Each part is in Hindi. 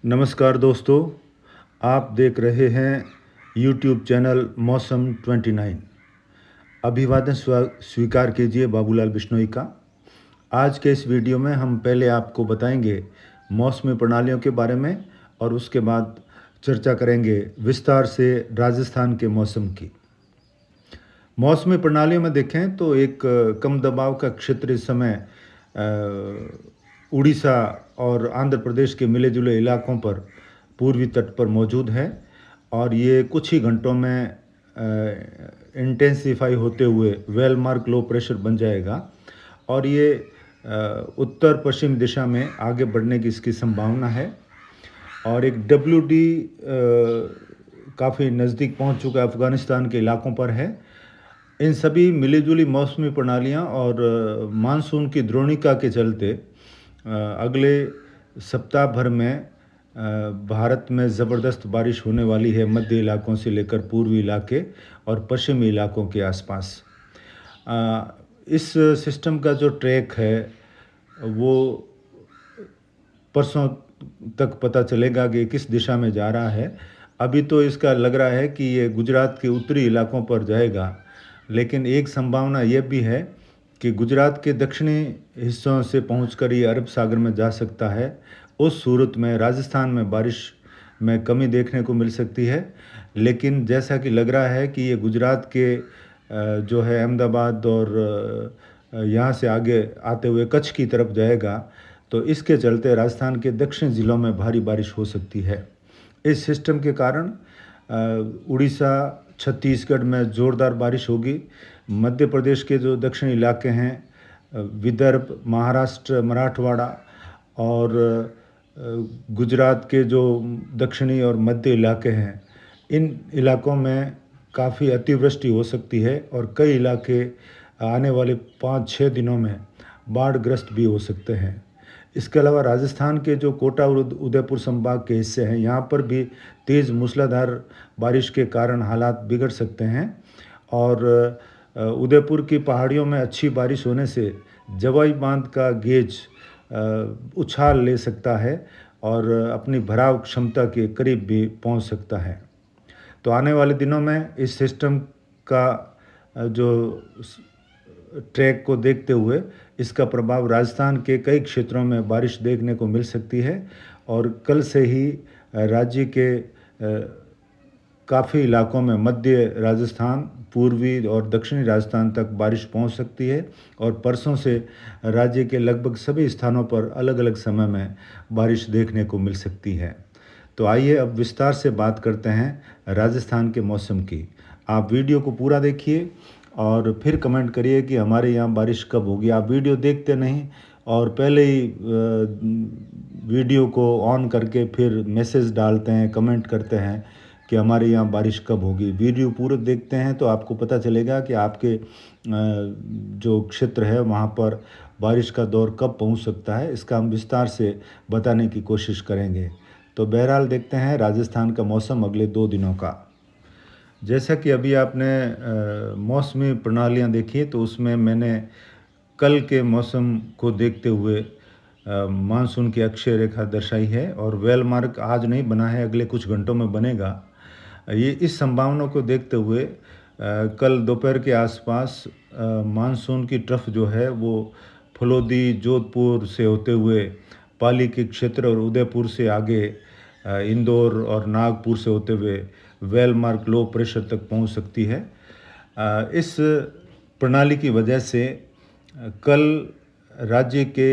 नमस्कार दोस्तों, आप देख रहे हैं यूट्यूब चैनल मौसम 29। अभिवादन स्वीकार कीजिए बाबूलाल बिश्नोई का। आज के इस वीडियो में हम पहले आपको बताएंगे मौसमी प्रणालियों के बारे में और उसके बाद चर्चा करेंगे विस्तार से राजस्थान के मौसम की। मौसमी प्रणालियों में देखें तो एक कम दबाव का क्षेत्र इस समय उड़ीसा और आंध्र प्रदेश के मिले जुले इलाकों पर पूर्वी तट पर मौजूद है और ये कुछ ही घंटों में इंटेंसिफाई होते हुए वेल मार्क लो प्रेशर बन जाएगा और ये उत्तर पश्चिम दिशा में आगे बढ़ने की इसकी संभावना है। और एक WD काफ़ी नज़दीक पहुंच चुका है, अफ़गानिस्तान के इलाकों पर है। इन सभी मिलीजुली मौसमी प्रणालियां और मानसून की द्रोणिका के चलते अगले सप्ताह भर में भारत में ज़बरदस्त बारिश होने वाली है, मध्य इलाकों से लेकर पूर्वी इलाके और पश्चिमी इलाकों के आसपास। इस सिस्टम का जो ट्रैक है वो परसों तक पता चलेगा कि किस दिशा में जा रहा है। अभी तो इसका लग रहा है कि ये गुजरात के उत्तरी इलाकों पर जाएगा, लेकिन एक संभावना यह भी है कि गुजरात के दक्षिणी हिस्सों से पहुंचकर ये अरब सागर में जा सकता है। उस सूरत में राजस्थान में बारिश में कमी देखने को मिल सकती है, लेकिन जैसा कि लग रहा है कि ये गुजरात के जो है अहमदाबाद और यहाँ से आगे आते हुए कच्छ की तरफ जाएगा, तो इसके चलते राजस्थान के दक्षिण ज़िलों में भारी बारिश हो सकती है। इस सिस्टम के कारण उड़ीसा, छत्तीसगढ़ में ज़ोरदार बारिश होगी। मध्य प्रदेश के जो दक्षिणी इलाके हैं, विदर्भ, महाराष्ट्र, मराठवाड़ा और गुजरात के जो दक्षिणी और मध्य इलाके हैं, इन इलाकों में काफ़ी अतिवृष्टि हो सकती है और कई इलाके आने वाले 5-6 दिनों में बाढ़ग्रस्त भी हो सकते हैं। इसके अलावा राजस्थान के जो कोटा और उदयपुर संभाग के हिस्से हैं, यहाँ पर भी तेज़ मूसलाधार बारिश के कारण हालात बिगड़ सकते हैं और उदयपुर की पहाड़ियों में अच्छी बारिश होने से जवाई बांध का गेज उछाल ले सकता है और अपनी भराव क्षमता के करीब भी पहुंच सकता है। तो आने वाले दिनों में इस सिस्टम का जो ट्रैक को देखते हुए इसका प्रभाव राजस्थान के कई क्षेत्रों में बारिश देखने को मिल सकती है और कल से ही राज्य के काफ़ी इलाकों में मध्य राजस्थान, पूर्वी और दक्षिणी राजस्थान तक बारिश पहुंच सकती है और परसों से राज्य के लगभग सभी स्थानों पर अलग अलग समय में बारिश देखने को मिल सकती है। तो आइए अब विस्तार से बात करते हैं राजस्थान के मौसम की। आप वीडियो को पूरा देखिए और फिर कमेंट करिए कि हमारे यहाँ बारिश कब होगी। आप वीडियो देखते नहीं और पहले ही वीडियो को ऑन करके फिर मैसेज डालते हैं, कमेंट करते हैं कि हमारे यहाँ बारिश कब होगी। वीडियो पूरे देखते हैं तो आपको पता चलेगा कि आपके जो क्षेत्र है वहाँ पर बारिश का दौर कब पहुँच सकता है। इसका हम विस्तार से बताने की कोशिश करेंगे। तो बहरहाल देखते हैं राजस्थान का मौसम अगले 2 दिनों का। जैसा कि अभी आपने मौसमी प्रणालियाँ देखी, तो उसमें मैंने कल के मौसम को देखते हुए मानसून की अक्षय रेखा दर्शाई है और वेल मार्क आज नहीं बना है, अगले कुछ घंटों में बनेगा। ये इस संभावना को देखते हुए कल दोपहर के आसपास मानसून की ट्रफ जो है वो फलोदी, जोधपुर से होते हुए पाली के क्षेत्र और उदयपुर से आगे इंदौर और नागपुर से होते हुए वेल मार्क लो प्रेशर तक पहुंच सकती है। इस प्रणाली की वजह से कल राज्य के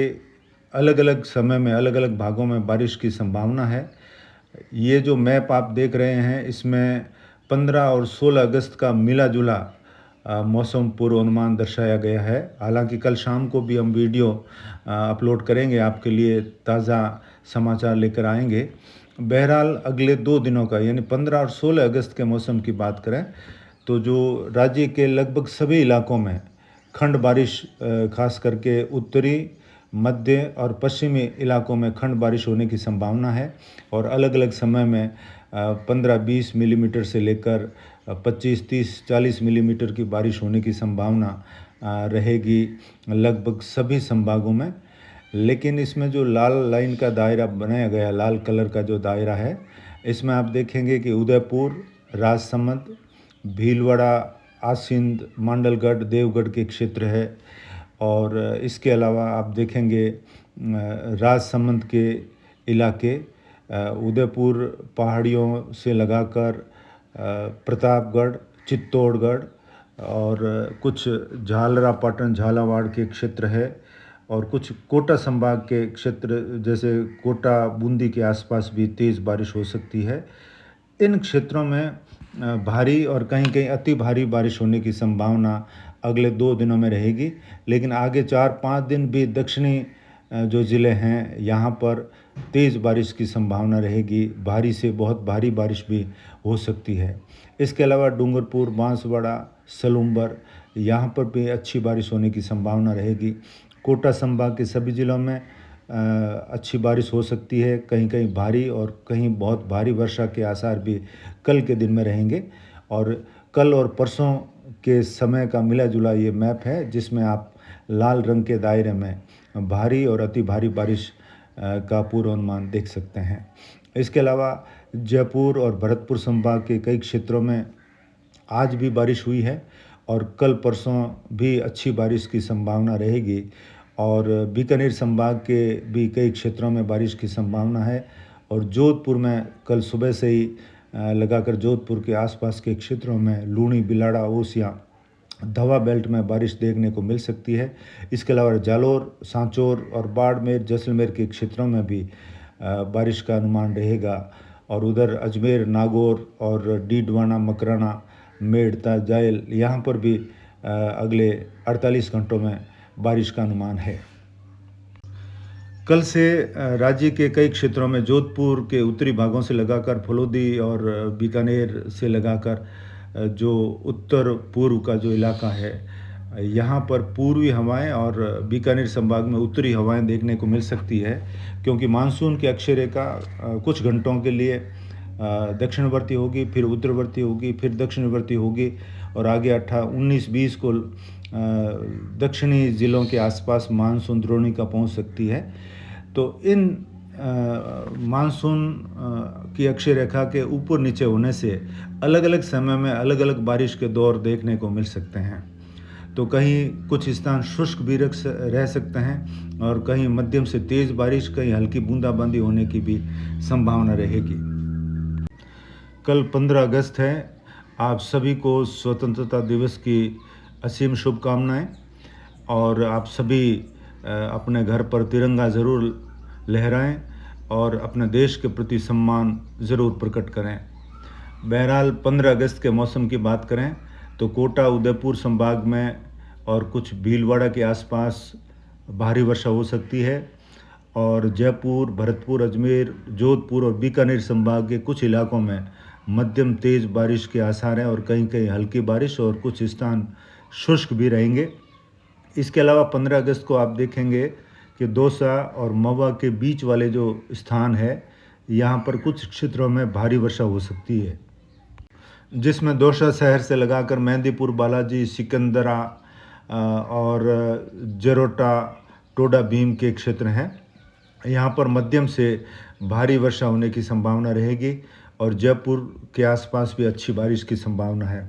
अलग अलग समय में अलग अलग भागों में बारिश की संभावना है। ये जो मैप आप देख रहे हैं, इसमें 15 और 16 अगस्त का मिला जुला मौसम पूर्वानुमान दर्शाया गया है। हालांकि कल शाम को भी हम वीडियो अपलोड करेंगे, आपके लिए ताज़ा समाचार लेकर आएंगे। बहरहाल अगले 2 दिनों का यानी 15 और 16 अगस्त के मौसम की बात करें तो जो राज्य के लगभग सभी इलाकों में खंड बारिश, खास करके उत्तरी, मध्य और पश्चिमी इलाकों में खंड बारिश होने की संभावना है और अलग अलग समय में 15-20 मिलीमीटर से लेकर 25-30-40 मिलीमीटर की बारिश होने की संभावना रहेगी लगभग सभी संभागों में। लेकिन इसमें जो लाल लाइन का दायरा बनाया गया, लाल कलर का जो दायरा है, इसमें आप देखेंगे कि उदयपुर, राजसमंद, भीलवाड़ा, आसिंद, मांडलगढ़, देवगढ़ के क्षेत्र है। और इसके अलावा आप देखेंगे राजसमंद के इलाके, उदयपुर पहाड़ियों से लगाकर प्रतापगढ़, चित्तौड़गढ़ और कुछ झालरापाटन, झालावाड़ के क्षेत्र है। और कुछ कोटा संभाग के क्षेत्र जैसे कोटा, बूंदी के आसपास भी तेज़ बारिश हो सकती है। इन क्षेत्रों में भारी और कहीं कहीं अति भारी बारिश होने की संभावना अगले 2 दिनों में रहेगी। लेकिन आगे 4-5 दिन भी दक्षिणी जो ज़िले हैं यहाँ पर तेज़ बारिश की संभावना रहेगी। भारी से बहुत भारी बारिश भी हो सकती है। इसके अलावा डूंगरपुर, बांसवाड़ा, सलूम्बर यहाँ पर भी अच्छी बारिश होने की संभावना रहेगी। कोटा संभाग के सभी ज़िलों में अच्छी बारिश हो सकती है। कहीं कहीं भारी और कहीं बहुत भारी वर्षा के आसार भी कल के दिन में रहेंगे। और कल और परसों के समय का मिला जुला ये मैप है, जिसमें आप लाल रंग के दायरे में भारी और अति भारी बारिश का पूर्वानुमान देख सकते हैं। इसके अलावा जयपुर और भरतपुर संभाग के कई क्षेत्रों में आज भी बारिश हुई है और कल परसों भी अच्छी बारिश की संभावना रहेगी। और बीकानेर संभाग के भी कई क्षेत्रों में बारिश की संभावना है। और जोधपुर में कल सुबह से ही लगाकर जोधपुर के आसपास के क्षेत्रों में लूणी, बिलाड़ा, ओसियां, धवा बेल्ट में बारिश देखने को मिल सकती है। इसके अलावा जालोर, सांचौर और बाड़मेर, जैसलमेर के क्षेत्रों में भी बारिश का अनुमान रहेगा। और उधर अजमेर, नागौर और डीडवाना, मकराना, मेड़ता, जायल यहाँ पर भी अगले 48 घंटों में बारिश का अनुमान है। कल से राज्य के कई क्षेत्रों में जोधपुर के उत्तरी भागों से लगाकर फलोदी और बीकानेर से लगाकर जो उत्तर पूर्व का जो इलाका है, यहाँ पर पूर्वी हवाएं और बीकानेर संभाग में उत्तरी हवाएं देखने को मिल सकती है। क्योंकि मानसून की अक्षरेखा कुछ घंटों के लिए दक्षिणवर्ती होगी, फिर उत्तरवर्ती होगी, फिर दक्षिणवर्ती होगी और आगे 19-20 को दक्षिणी ज़िलों के आसपास मानसून द्रोणिका पहुंच सकती है। तो इन मानसून की अक्षरेखा के ऊपर नीचे होने से अलग अलग समय में अलग अलग बारिश के दौर देखने को मिल सकते हैं। तो कहीं कुछ स्थान शुष्क भी रह सकते हैं और कहीं मध्यम से तेज़ बारिश, कहीं हल्की बूंदाबांदी होने की भी संभावना रहेगी। कल 15 अगस्त है। आप सभी को स्वतंत्रता दिवस की असीम शुभकामनाएं। और आप सभी अपने घर पर तिरंगा ज़रूर लहराएं और अपने देश के प्रति सम्मान ज़रूर प्रकट करें। बहरहाल 15 अगस्त के मौसम की बात करें तो कोटा, उदयपुर संभाग में और कुछ भीलवाड़ा के आसपास भारी वर्षा हो सकती है। और जयपुर, भरतपुर, अजमेर, जोधपुर और बीकानेर संभाग के कुछ इलाकों में मध्यम तेज़ बारिश के आसार हैं और कहीं कहीं हल्की बारिश और कुछ स्थान शुष्क भी रहेंगे। इसके अलावा 15 अगस्त को आप देखेंगे कि दौसा और मवा के बीच वाले जो स्थान है, यहाँ पर कुछ क्षेत्रों में भारी वर्षा हो सकती है, जिसमें दौसा शहर से लगाकर मेहंदीपुर, बालाजी, सिकंदरा और जरोटा, टोडा भीम के क्षेत्र हैं। यहाँ पर मध्यम से भारी वर्षा होने की संभावना रहेगी और जयपुर के आसपास भी अच्छी बारिश की संभावना है।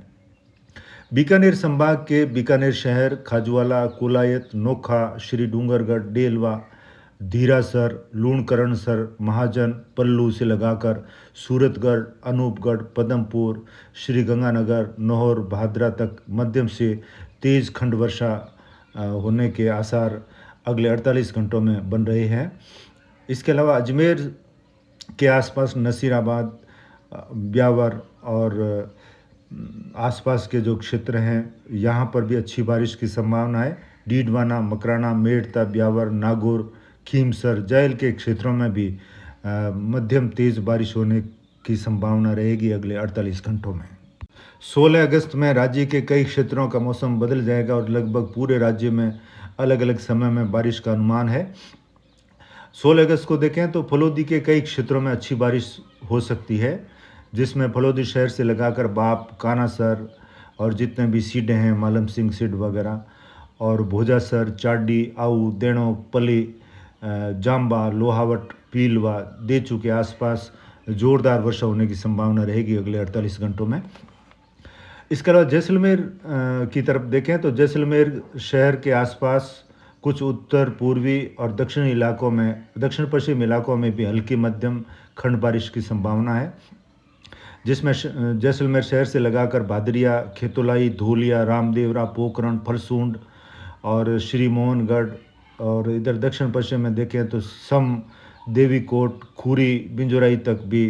बीकानेर संभाग के बीकानेर शहर, खाजवाला, कोलायत, नोखा, श्री डूंगरगढ़, डेलवा, धीरासर, लूणकरणसर, महाजन, पल्लू से लगाकर सूरतगढ़, अनूपगढ़, पदमपुर, श्री गंगानगर, नौहर, भादरा तक मध्यम से तेज़ खंड वर्षा होने के आसार अगले 48 घंटों में बन रहे हैं। इसके अलावा अजमेर के आसपास नसीराबाद, ब्यावर और आसपास के जो क्षेत्र हैं, यहाँ पर भी अच्छी बारिश की संभावना है। डीडवाना, मकराना, मेड़ता, ब्यावर, नागौर, खीमसर, जायल के क्षेत्रों में भी मध्यम तेज़ बारिश होने की संभावना रहेगी अगले 48 घंटों में। 16 अगस्त में राज्य के कई क्षेत्रों का मौसम बदल जाएगा और लगभग पूरे राज्य में अलग अलग समय में बारिश का अनुमान है। 16 अगस्त को देखें तो फलोदी के कई क्षेत्रों में अच्छी बारिश हो सकती है, जिसमें फलोदी शहर से लगाकर बाप, कानासर और जितने भी सीडें हैं, मालम सिंह सीड वगैरह, और भोजासर, चाडी, आऊ, देणो, पली जाम्बा, लोहावट, पीलवा, देचू के आसपास जोरदार वर्षा होने की संभावना रहेगी अगले 48 घंटों में। इसके अलावा जैसलमेर की तरफ देखें तो जैसलमेर शहर के आसपास कुछ उत्तर पूर्वी और दक्षिणी इलाकों में, दक्षिण पश्चिम इलाकों में भी हल्की मध्यम खंड बारिश की संभावना है, जिसमें जैसलमेर शहर से लगाकर भादरिया, खेतोलाई, धोलिया, रामदेवरा, पोखरण, फरसूंड और श्री मोहनगढ़, और इधर दक्षिण पश्चिम में देखें तो सम, देवीकोट, खूरी, बिंजोराई तक भी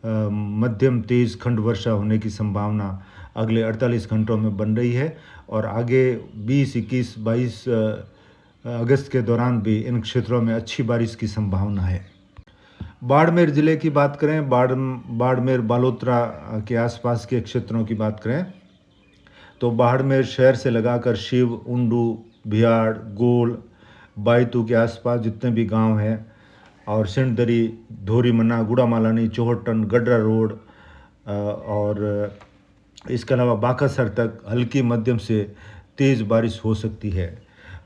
मध्यम तेज़ खंड वर्षा होने की संभावना अगले 48 घंटों में बन रही है। और आगे 20, 21, 22 अगस्त के दौरान भी इन क्षेत्रों में अच्छी बारिश की संभावना है। बाड़मेर ज़िले की बात करें, बाड़मेर बालोतरा के आसपास के क्षेत्रों की बात करें तो बाड़मेर शहर से लगाकर शिव, उंडू, भियाड़, गोल, बायतू के आसपास जितने भी गांव हैं, और सिंडदरी, धोरीमन्ना, गुड़ामालानी, चौहटन, गडरा रोड और इसके अलावा बाकासर तक हल्की मध्यम से तेज़ बारिश हो सकती है।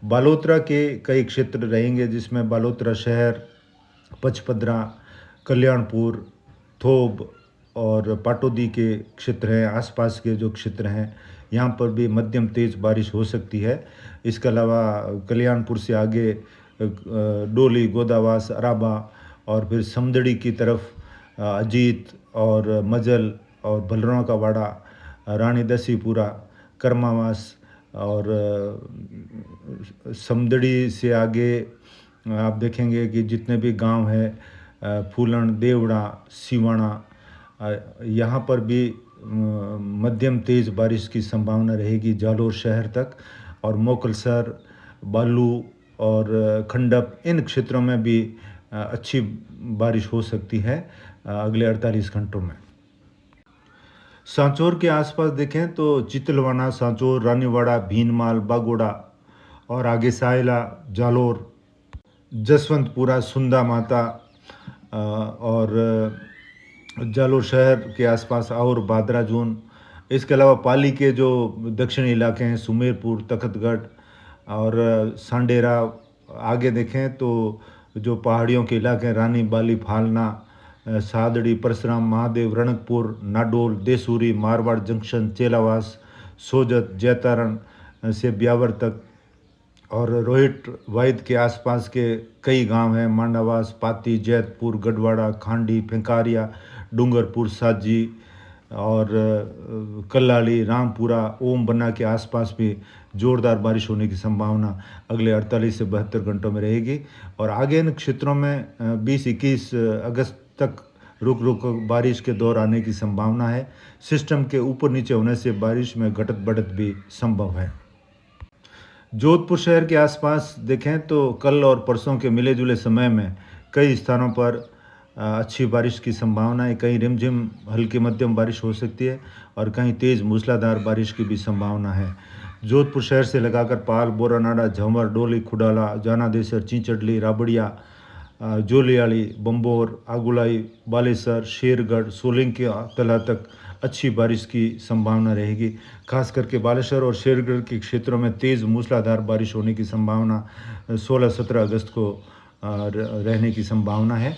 बालोतरा के कई क्षेत्र रहेंगे, जिसमें बालोतरा शहर, पचपदरा, कल्याणपुर, थोब और पाटोदी के क्षेत्र हैं, आसपास के जो क्षेत्र हैं यहाँ पर भी मध्यम तेज़ बारिश हो सकती है। इसके अलावा कल्याणपुर से आगे डोली, गोदावास, अराबा और फिर समदड़ी की तरफ अजीत और मजल और भलरों का वाड़ा, रानी दसीपुरा, कर्मावास और समदड़ी से आगे आप देखेंगे कि जितने भी गांव हैं, फूलन, देवड़ा, सिवाना, यहाँ पर भी मध्यम तेज़ बारिश की संभावना रहेगी जालोर शहर तक, और मोकलसर, बालू और खंडप, इन क्षेत्रों में भी अच्छी बारिश हो सकती है अगले 48 घंटों में। सांचौर के आसपास देखें तो चितलवाना, सांचौर, रानीवाड़ा, भीनमाल, बागोड़ा और आगे सायला, जालोर, जसवंतपुरा, सुंदा माता और जालोर शहर के आसपास और बादरा जून। इसके अलावा पाली के जो दक्षिणी इलाके हैं, सुमेरपुर, तखतगढ़ और सांडेरा, आगे देखें तो जो पहाड़ियों के इलाके हैं, रानी बाली, फालना, सादड़ी, परशुराम, महादेव, रणकपुर, नाडोल, देसूरी, मारवाड़ जंक्शन, चेलावास, सोजत, जैतारण से ब्यावर तक, और रोहित वाइद के आसपास के कई गांव हैं, मांडावास, पाती, जैतपुर, गढ़वाड़ा, खांडी, फेंकारिया, डूंगरपुर, साजी और कल्लाली, रामपुरा, ओम बन्ना के आसपास भी ज़ोरदार बारिश होने की संभावना अगले 48 से 72 घंटों में रहेगी। और आगे इन क्षेत्रों में 20-21 अगस्त तक रुक रुक बारिश के दौर आने की संभावना है। सिस्टम के ऊपर नीचे होने से बारिश में घटत बढ़त भी संभव है। जोधपुर शहर के आसपास देखें तो कल और परसों के मिले जुले समय में कई स्थानों पर अच्छी बारिश की संभावना है। कहीं रिमझिम हल्की मध्यम बारिश हो सकती है और कहीं तेज़ मूसलाधार बारिश की भी संभावना है। जोधपुर शहर से लगाकर पाल, बोरानाडा, झमर, डोली, खुडाला, जानादेसर, चिंचडली, राबड़िया, जोलियाली, बम्बोर, आगुलाई, बालेसर, शेरगढ़, सोलंग के तला तक अच्छी बारिश की संभावना रहेगी। खास करके बालेश्वर और शेरगढ़ के क्षेत्रों में तेज़ मूसलाधार बारिश होने की संभावना 16-17 अगस्त को रहने की संभावना है।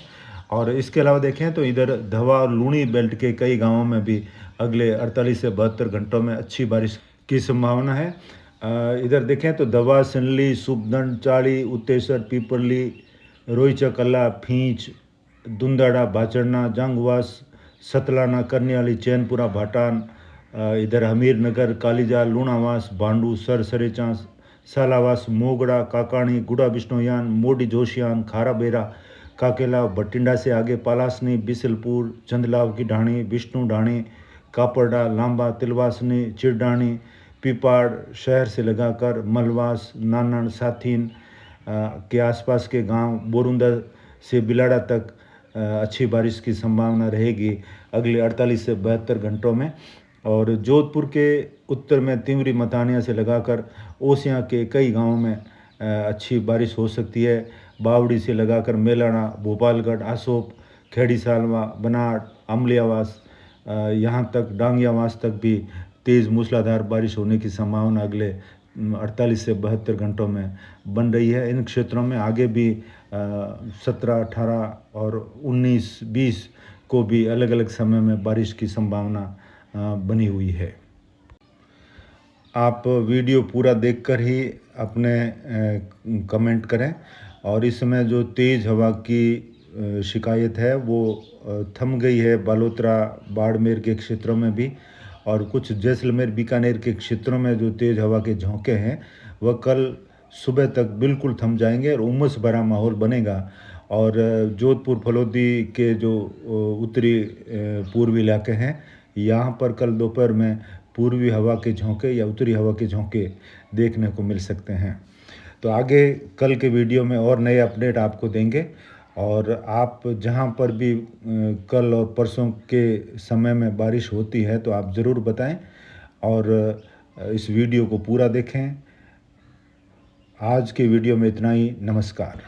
और इसके अलावा देखें तो इधर धवा और लूणी बेल्ट के कई गांवों में भी अगले 48 से 72 घंटों में अच्छी बारिश की संभावना है। इधर देखें तो धवा, सिनली, सुबदंड, चाड़ी, उत्तेसर, पीपरली, रोईचा कला, फींच, दुंदाड़ा, भाचड़ना, जांगवास, सतलाना, करनियाली, चैनपुरा, भाटान, इधर हमीरनगर, कालीजाल, लूणावास, भांडू, सरेचा, सालावास, मोगड़ा, काकाणी, गुड़ा बिश्नोयान, मोडी जोशियान, खाराबेरा, काकेला, भटिंडा से आगे पालासनी, बिसलपुर, चंदलाव की ढाणी, विष्णु ढाणी, कापरडा, लांबा, तिलवासनी, चिरडाणी, पिपाड़ शहर से लगाकर मलवास, नानन, साथीन के आसपास के गांव, बोरुंदा से बिलाड़ा तक अच्छी बारिश की संभावना रहेगी अगले 48 से 72 घंटों में। और जोधपुर के उत्तर में तिमरी, मतानिया से लगाकर ओसियाँ के कई गांवों में अच्छी बारिश हो सकती है। बावड़ी से लगाकर मेलाना, भोपालगढ़, आसोप, खेड़ी सालवा, बनाड़, अमलियावास, यहाँ तक डांगियावास तक भी तेज़ मूसलाधार बारिश होने की संभावना अगले 48 से 72 घंटों में बन रही है। इन क्षेत्रों में आगे भी 17, 18 और 19, 20 को भी अलग अलग समय में बारिश की संभावना बनी हुई है। आप वीडियो पूरा देखकर ही अपने कमेंट करें। और इस समय जो तेज़ हवा की शिकायत है वो थम गई है बालोतरा, बाड़मेर के क्षेत्रों में भी, और कुछ जैसलमेर, बीकानेर के क्षेत्रों में जो तेज़ हवा के झोंके हैं वह कल सुबह तक बिल्कुल थम जाएंगे और उमस भरा माहौल बनेगा। और जोधपुर, फलोदी के जो उत्तरी पूर्वी इलाके हैं, यहाँ पर कल दोपहर में पूर्वी हवा के झोंके या उत्तरी हवा के झोंके देखने को मिल सकते हैं। तो आगे कल के वीडियो में और नए अपडेट आपको देंगे। और आप जहाँ पर भी कल और परसों के समय में बारिश होती है तो आप ज़रूर बताएं और इस वीडियो को पूरा देखें। आज के वीडियो में इतना ही। नमस्कार।